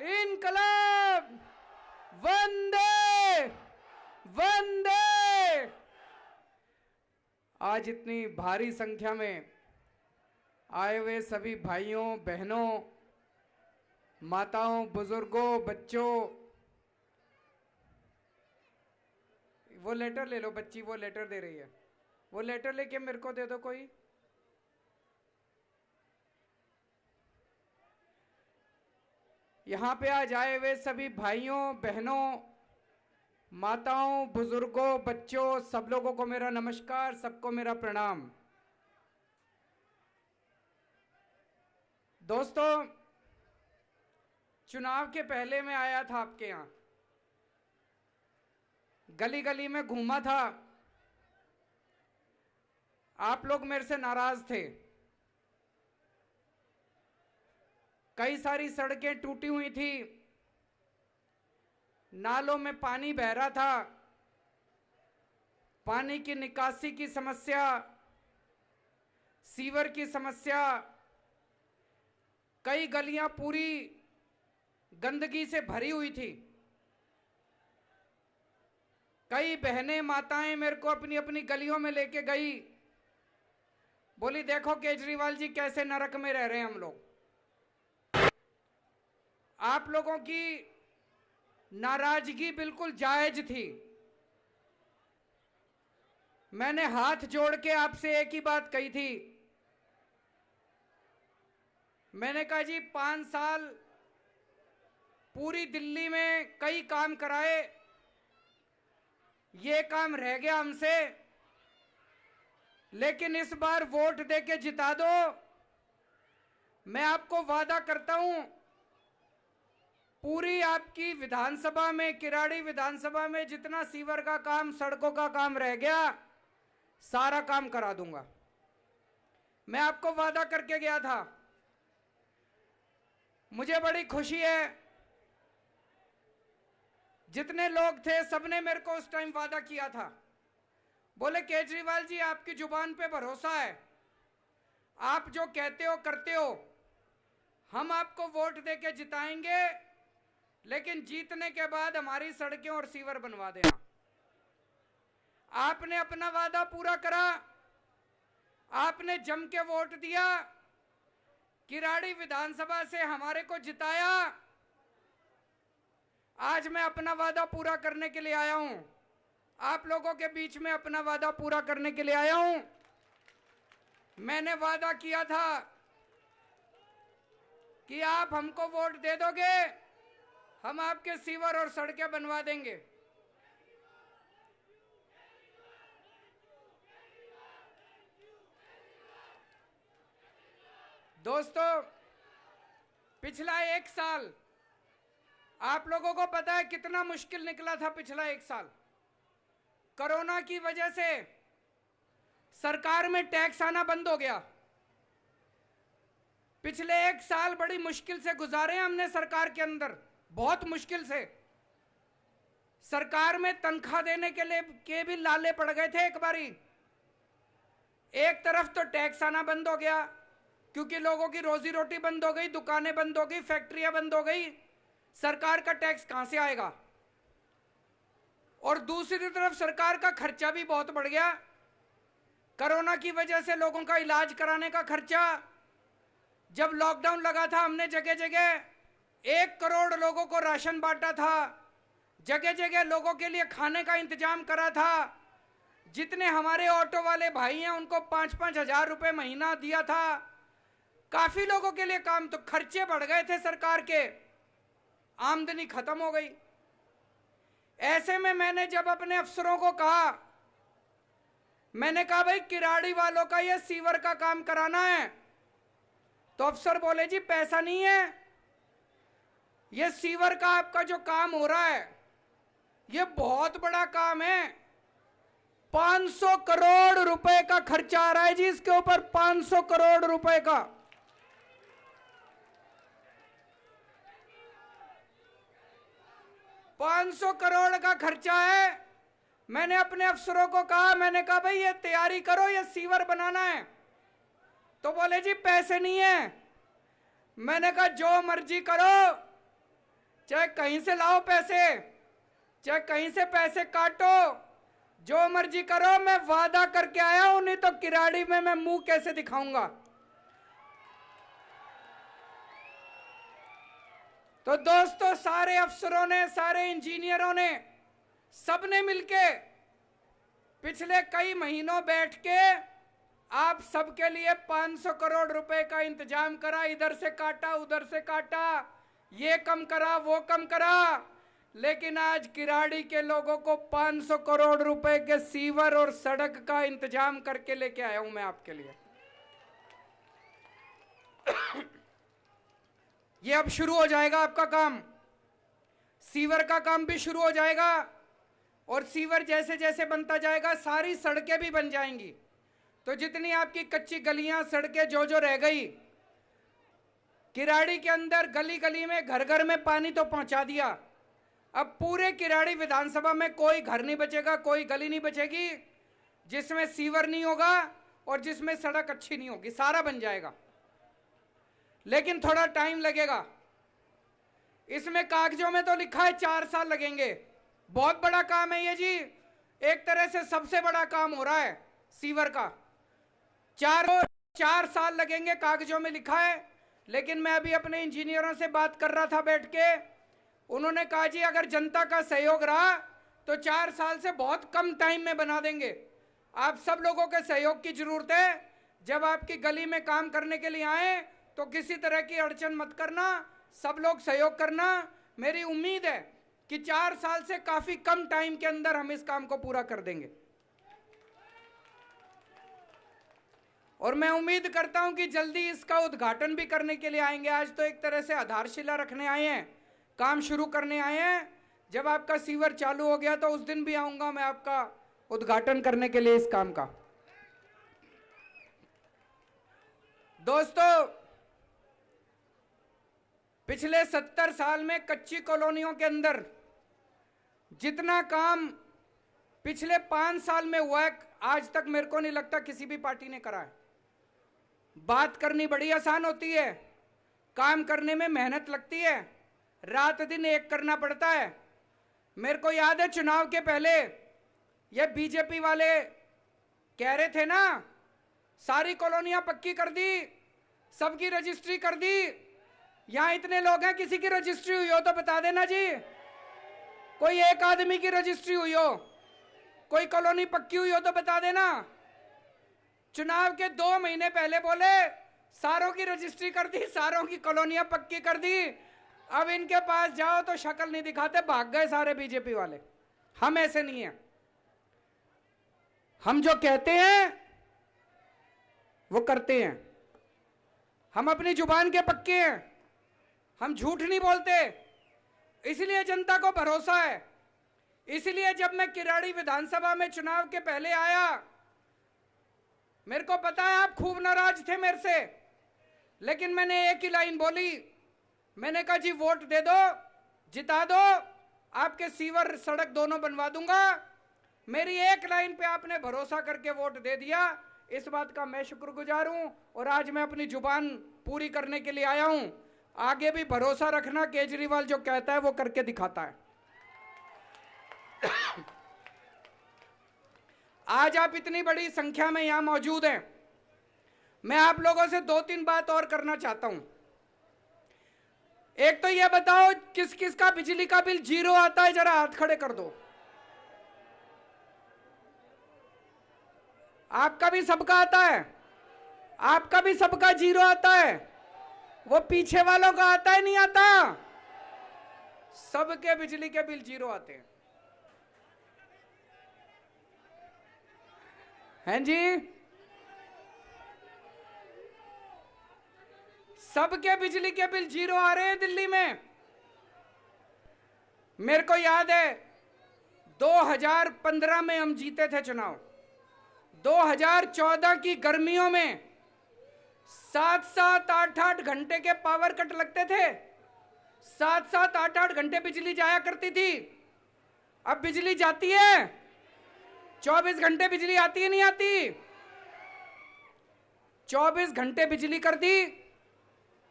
इनकलाब, वंदे वंदे। आज इतनी भारी संख्या में आए हुए सभी भाइयों बहनों, माताओं, बुजुर्गों, बच्चों, वो लेटर ले लो। बच्ची वो लेटर दे रही है, वो लेटर लेके मेरे को दे दो कोई। यहां पे आज आए हुए सभी भाइयों बहनों, माताओं, बुजुर्गों, बच्चों, सब लोगों को मेरा नमस्कार, सबको मेरा प्रणाम। दोस्तों, चुनाव के पहले मैं आया था आपके यहां, गली गली में घूमा था। आप लोग मेरे से नाराज थे। कई सारी सड़कें टूटी हुई थी, नालों में पानी बह रहा था, पानी की निकासी की समस्या, सीवर की समस्या, कई गलियां पूरी गंदगी से भरी हुई थी। कई बहनें माताएं मेरे को अपनी अपनी गलियों में लेके गई, बोली देखो केजरीवाल जी कैसे नरक में रह रहे हैं हम लोग। आप लोगों की नाराजगी बिल्कुल जायज थी। मैंने हाथ जोड़ के आपसे एक ही बात कही थी। मैंने कहा जी 5 साल पूरी दिल्ली में कई काम कराए, ये काम रह गया हमसे, लेकिन इस बार वोट देके जिता दो। मैं आपको वादा करता हूं, पूरी आपकी विधानसभा में, किराड़ी विधानसभा में जितना सीवर का काम, सड़कों का काम रह गया, सारा काम करा दूंगा। मैं आपको वादा करके गया था। मुझे बड़ी खुशी है, जितने लोग थे सबने मेरे को उस टाइम वादा किया था। बोले केजरीवाल जी आपकी जुबान पे भरोसा है, आप जो कहते हो करते हो, हम आपको वोट देके जिताएंगे, लेकिन जीतने के बाद हमारी सड़कें और सीवर बनवा देना। आपने अपना वादा पूरा करा, आपने जम के वोट दिया, किराड़ी विधानसभा से हमारे को जिताया। आज मैं अपना वादा पूरा करने के लिए आया हूं, आप लोगों के बीच में अपना वादा पूरा करने के लिए आया हूं। मैंने वादा किया था कि आप हमको वोट दे दोगे, हम आपके सीवर और सड़कें बनवा देंगे। दोस्तों, पिछला 1 साल आप लोगों को पता है कितना मुश्किल निकला था। पिछला 1 साल कोरोना की वजह से सरकार में टैक्स आना बंद हो गया। पिछले 1 साल बड़ी मुश्किल से गुजारे हमने सरकार के अंदर, बहुत मुश्किल से। सरकार में तनख्वाह देने के भी लाले पड़ गए थे एक बारी। एक तरफ तो टैक्स आना बंद हो गया, क्योंकि लोगों की रोजी रोटी बंद हो गई, दुकानें बंद हो गई, फैक्ट्रियां बंद हो गई, सरकार का टैक्स कहां से आएगा। और दूसरी तरफ सरकार का खर्चा भी बहुत बढ़ गया। कोरोना की वजह से लोगों का इलाज कराने का खर्चा, जब लॉकडाउन लगा था हमने जगह जगह 1 करोड़ लोगों को राशन बांटा था, जगह जगह लोगों के लिए खाने का इंतजाम करा था। जितने हमारे ऑटो वाले भाई हैं उनको 5-5 हजार रुपए महीना दिया था। काफी लोगों के लिए काम, तो खर्चे बढ़ गए थे सरकार के, आमदनी खत्म हो गई। ऐसे में मैंने जब अपने अफसरों को कहा, मैंने कहा भाई किराड़ी वालों का ये सीवर का काम कराना है, तो अफसर बोले जी पैसा नहीं है, ये सीवर का आपका जो काम हो रहा है ये बहुत बड़ा काम है, 500 करोड़ रुपए का खर्चा आ रहा है जी इसके ऊपर, 500 करोड़ रुपए का। $500 करोड़ का खर्चा है। मैंने अपने अफसरों को कहा, मैंने कहा भाई ये तैयारी करो, ये सीवर बनाना है। तो बोले जी पैसे नहीं है। मैंने कहा जो मर्जी करो, चाहे कहीं से लाओ पैसे, चाहे कहीं से पैसे काटो, जो मर्जी करो, मैं वादा करके आया हूं, नहीं तो किराड़ी में मैं मुंह कैसे दिखाऊंगा। तो दोस्तों, सारे अफसरों ने, सारे इंजीनियरों ने, सबने मिलके पिछले कई महीनों बैठ के आप सबके लिए 500 करोड़ रुपए का इंतजाम करा। इधर से काटा, उधर से काटा, ये कम करा, वो कम करा, लेकिन आज किराड़ी के लोगों को 500 करोड़ रुपए के सीवर और सड़क का इंतजाम करके लेके आया हूं मैं आपके लिए। ये अब शुरू हो जाएगा आपका काम, सीवर का काम भी शुरू हो जाएगा, और सीवर जैसे जैसे बनता जाएगा सारी सड़कें भी बन जाएंगी। तो जितनी आपकी कच्ची गलियां, सड़कें जो जो रह गई, किराड़ी के अंदर गली गली में, घर घर में पानी तो पहुंचा दिया। अब पूरे किराड़ी विधानसभा में कोई घर नहीं बचेगा, कोई गली नहीं बचेगी जिसमें सीवर नहीं होगा और जिसमें सड़क अच्छी नहीं होगी, सारा बन जाएगा। लेकिन थोड़ा टाइम लगेगा। इसमें कागजों में तो लिखा है 4 साल लगेंगे। बहुत बड़ा काम है ये जी, एक तरह से सबसे बड़ा काम हो रहा है सीवर का। 4 साल लगेंगे कागजों में लिखा है। लेकिन मैं अभी अपने इंजीनियरों से बात कर रहा था बैठ के, उन्होंने कहा जी अगर जनता का सहयोग रहा तो 4 साल से बहुत कम टाइम में बना देंगे। आप सब लोगों के सहयोग की जरूरत है। जब आपकी गली में काम करने के लिए आए तो किसी तरह की अड़चन मत करना, सब लोग सहयोग करना। मेरी उम्मीद है कि 4 साल से काफी कम टाइम के अंदर हम इस काम को पूरा कर देंगे। और मैं उम्मीद करता हूं कि जल्दी इसका उद्घाटन भी करने के लिए आएंगे। आज तो एक तरह से आधारशिला रखने आए हैं, काम शुरू करने आए हैं। जब आपका सीवर चालू हो गया तो उस दिन भी आऊंगा मैं आपका उद्घाटन करने के लिए इस काम का। दोस्तों, पिछले 70 साल में कच्ची कॉलोनियों के अंदर जितना काम पिछले 5 साल में हुआ है, आज तक मेरे को नहीं लगता किसी भी पार्टी ने करा है। बात करनी बड़ी आसान होती है, काम करने में मेहनत लगती है, रात दिन एक करना पड़ता है। मेरे को याद है चुनाव के पहले ये बीजेपी वाले कह रहे थे ना, सारी कॉलोनियां पक्की कर दी, सबकी रजिस्ट्री कर दी। यहां इतने लोग हैं, किसी की रजिस्ट्री हुई हो तो बता देना जी। कोई एक आदमी की रजिस्ट्री हुई हो, कोई कॉलोनी पक्की हुई हो तो बता देना। चुनाव के 2 महीने पहले बोले सारों की रजिस्ट्री कर दी, सारों की कॉलोनियां पक्की कर दी। अब इनके पास जाओ तो शक्ल नहीं दिखाते, भाग गए सारे बीजेपी वाले। हम ऐसे नहीं हैं, हम जो कहते हैं वो करते हैं। हम अपनी जुबान के पक्के हैं, हम झूठ नहीं बोलते, इसलिए जनता को भरोसा है। इसलिए जब मैं किराड़ी विधानसभा में चुनाव के पहले आया, मेरे को पता है आप खूब नाराज थे मेरे से, लेकिन मैंने एक ही लाइन बोली। मैंने कहा जी वोट दे दो, जिता दो, आपके सीवर सड़क दोनों बनवा दूंगा। मेरी एक लाइन पे आपने भरोसा करके वोट दे दिया, इस बात का मैं शुक्रगुजार हूं। और आज मैं अपनी जुबान पूरी करने के लिए आया हूं। आगे भी भरोसा रखना, केजरीवाल जो कहता है वो करके दिखाता है। आज आप इतनी बड़ी संख्या में यहां मौजूद हैं, मैं आप लोगों से 2-3 बात और करना चाहता हूं। एक तो यह बताओ किस किस का बिजली का बिल 0 आता है, जरा हाथ खड़े कर दो। आपका भी सबका आता है, आपका भी सबका 0 आता है, वो पीछे वालों का आता है नहीं आता? सबके बिजली के बिल 0 आते हैं जी। सबके बिजली के बिल 0 आ रहे हैं दिल्ली में। मेरे को याद है 2015 में हम जीते थे चुनाव। 2014 की गर्मियों में 7-7, 8-8 घंटे के पावर कट लगते थे। 7-7, 8-8 घंटे बिजली जाया करती थी। अब बिजली जाती है, 24 घंटे बिजली आती है नहीं आती? 24 घंटे बिजली कर दी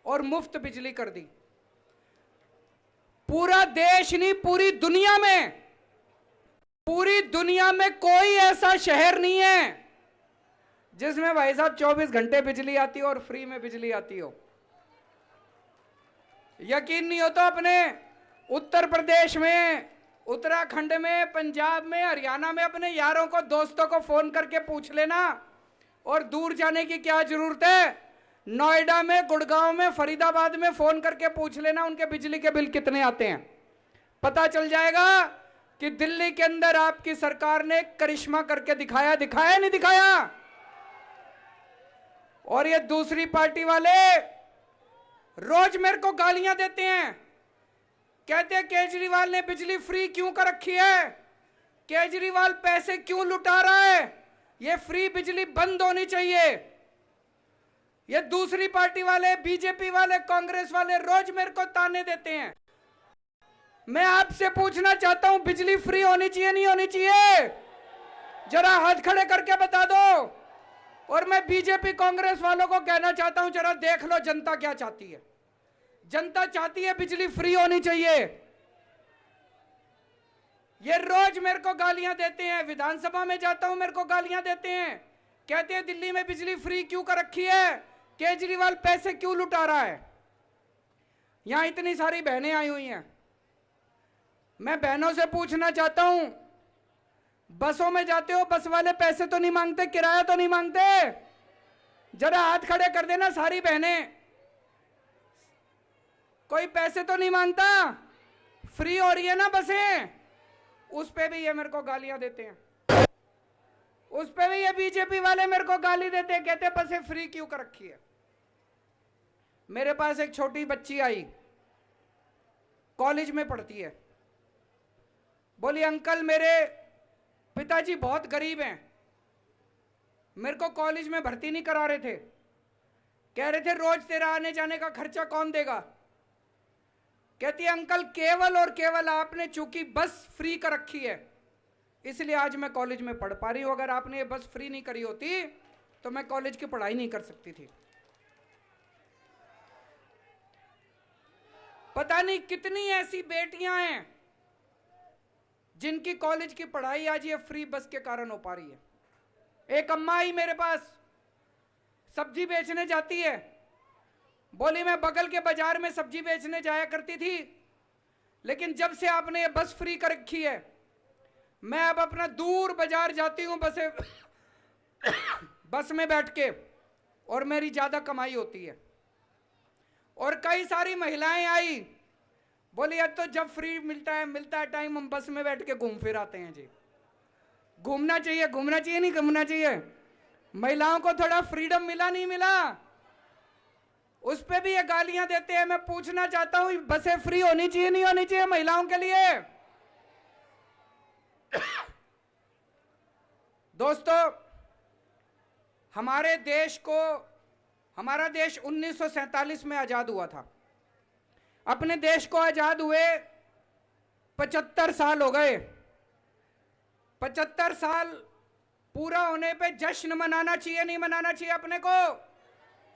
और मुफ्त बिजली कर दी। पूरा देश नहीं, पूरी दुनिया में कोई ऐसा शहर नहीं है जिसमें भाई साहब 24 घंटे बिजली आती हो और फ्री में बिजली आती हो। यकीन नहीं हो तो अपने उत्तर प्रदेश में, उत्तराखंड में, पंजाब में, हरियाणा में अपने यारों को, दोस्तों को फोन करके पूछ लेना। और दूर जाने की क्या जरूरत है, नोएडा में, गुड़गांव में, फरीदाबाद में फोन करके पूछ लेना उनके बिजली के बिल कितने आते हैं। पता चल जाएगा कि दिल्ली के अंदर आपकी सरकार ने करिश्मा करके दिखाया नहीं दिखाया। और ये दूसरी पार्टी वाले रोज मेरे को गालियां देते हैं, कहते हैं केजरीवाल ने बिजली फ्री क्यों कर रखी है, केजरीवाल पैसे क्यों लुटा रहा है, ये फ्री बिजली बंद होनी चाहिए। ये दूसरी पार्टी वाले, बीजेपी वाले, कांग्रेस वाले रोज मेरे को ताने देते हैं। मैं आपसे पूछना चाहता हूं, बिजली फ्री होनी चाहिए नहीं होनी चाहिए? जरा हाथ खड़े करके बता दो। और मैं बीजेपी कांग्रेस वालों को कहना चाहता हूं, जरा देख लो जनता क्या चाहती है। जनता चाहती है बिजली फ्री होनी चाहिए। ये रोज मेरे को गालियां देते हैं, विधानसभा में जाता हूं मेरे को गालियां देते हैं, कहते हैं दिल्ली में बिजली फ्री क्यों कर रखी है, केजरीवाल पैसे क्यों लुटा रहा है। यहां इतनी सारी बहनें आई हुई हैं, मैं बहनों से पूछना चाहता हूं, बसों में जाते हो, बस वाले पैसे तो नहीं मांगते, किराया तो नहीं मांगते? जरा हाथ खड़े कर देना सारी बहनें, कोई पैसे तो नहीं मांगता? फ्री हो रही है ना बसें, उस पे भी ये मेरे को गालियां देते हैं, उस पे भी ये बीजेपी वाले मेरे को गाली देते हैं, कहते बसें फ्री क्यों कर रखी है। मेरे पास एक छोटी बच्ची आई, कॉलेज में पढ़ती है, बोली अंकल मेरे पिताजी बहुत गरीब हैं, मेरे को कॉलेज में भर्ती नहीं करा रहे थे, कह रहे थे रोज तेरा आने जाने का खर्चा कौन देगा। कहती है अंकल केवल और केवल आपने चूंकि बस फ्री कर रखी है इसलिए आज मैं कॉलेज में पढ़ पा रही हूं, अगर आपने ये बस फ्री नहीं करी होती तो मैं कॉलेज की पढ़ाई नहीं कर सकती थी। पता नहीं कितनी ऐसी बेटियां हैं जिनकी कॉलेज की पढ़ाई आज ये फ्री बस के कारण हो पा रही है। एक अम्मा आई मेरे पास, सब्जी बेचने जाती है, बोली मैं बगल के बाजार में सब्जी बेचने जाया करती थी, लेकिन जब से आपने ये बस फ्री कर रखी है मैं अब अपना दूर बाजार जाती हूं बस में बैठ के, और मेरी ज्यादा कमाई होती है। और कई सारी महिलाएं आई, बोली अब तो जब फ्री मिलता है टाइम हम बस में बैठ के घूम फिर आते हैं जी। घूमना चाहिए नहीं घूमना चाहिए? महिलाओं को थोड़ा फ्रीडम मिला नहीं मिला? उस पे भी ये गालियां देते हैं। मैं पूछना चाहता हूं बसें फ्री होनी चाहिए नहीं होनी चाहिए महिलाओं के लिए? दोस्तों हमारे देश को, हमारा देश 1947 में आजाद हुआ था। अपने देश को आजाद हुए 75 साल हो गए। 75 साल पूरा होने पे जश्न मनाना चाहिए नहीं मनाना चाहिए? अपने को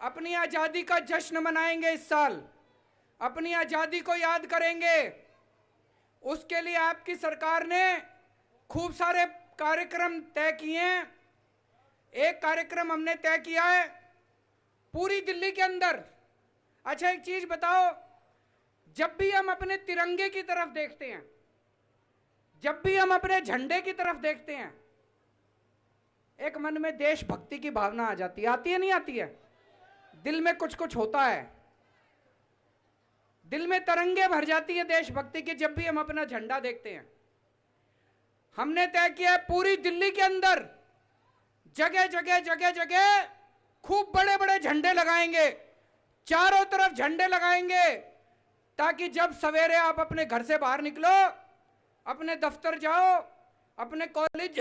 अपनी आजादी का जश्न मनाएंगे इस साल, अपनी आजादी को याद करेंगे। उसके लिए आपकी सरकार ने खूब सारे कार्यक्रम तय किए हैं। एक कार्यक्रम हमने तय किया है पूरी दिल्ली के अंदर। अच्छा एक चीज बताओ, जब भी हम अपने तिरंगे की तरफ देखते हैं, जब भी हम अपने झंडे की तरफ देखते हैं, एक मन में देशभक्ति की भावना आ जाती है। आती है नहीं आती है? दिल में कुछ कुछ होता है, दिल में तरंगे भर जाती है देशभक्ति की जब भी हम अपना झंडा देखते हैं। हमने तय किया है पूरी दिल्ली के अंदर जगह जगह खूब बड़े बड़े झंडे लगाएंगे, चारों तरफ झंडे लगाएंगे, ताकि जब सवेरे आप अपने घर से बाहर निकलो, अपने दफ्तर जाओ, अपने कॉलेज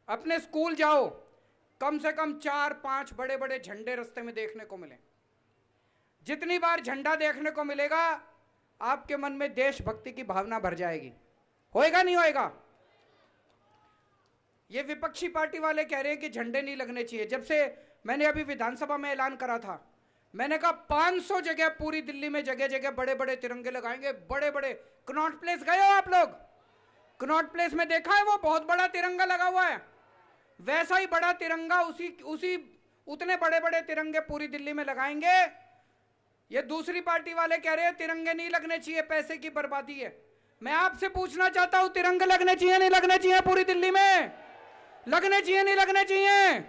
अपने स्कूल जाओ, कम से कम 4-5 बड़े बड़े झंडे रास्ते में देखने को मिले। जितनी बार झंडा देखने को मिलेगा आपके मन में देशभक्ति की भावना भर जाएगी। होएगा नहीं होएगा? ये विपक्षी पार्टी वाले कह रहे हैं कि झंडे नहीं लगने चाहिए। जब से मैंने अभी विधानसभा में ऐलान करा था मैंने कहा 500 जगह पूरी दिल्ली में जगह जगह बड़े बड़े तिरंगे लगाएंगे, बड़े बड़े। कनॉट प्लेस गए हो आप लोग? कनॉट प्लेस में देखा है वो बहुत बड़ा तिरंगा लगा हुआ है, वैसा ही बड़ा तिरंगा उसी उतने बड़े बड़े तिरंगे पूरी दिल्ली में लगाएंगे। ये दूसरी पार्टी वाले कह रहे हैं तिरंगे नहीं लगने चाहिए, पैसे की बर्बादी है। मैं आपसे पूछना चाहता हूं, तिरंगे लगने चाहिए नहीं लगने चाहिए पूरी दिल्ली में? लगने चाहिए नहीं लगने चाहिए?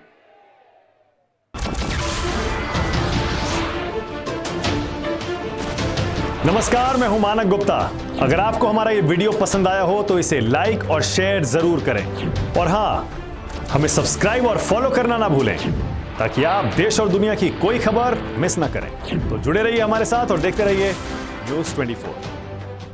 नमस्कार, मैं हूं मानक गुप्ता। अगर आपको हमारा ये वीडियो पसंद आया हो तो इसे लाइक और शेयर जरूर करें, और हां, हमें सब्सक्राइब और फॉलो करना ना भूलें ताकि आप देश और दुनिया की कोई खबर मिस ना करें। तो जुड़े रहिए हमारे साथ और देखते रहिए न्यूज़ 24।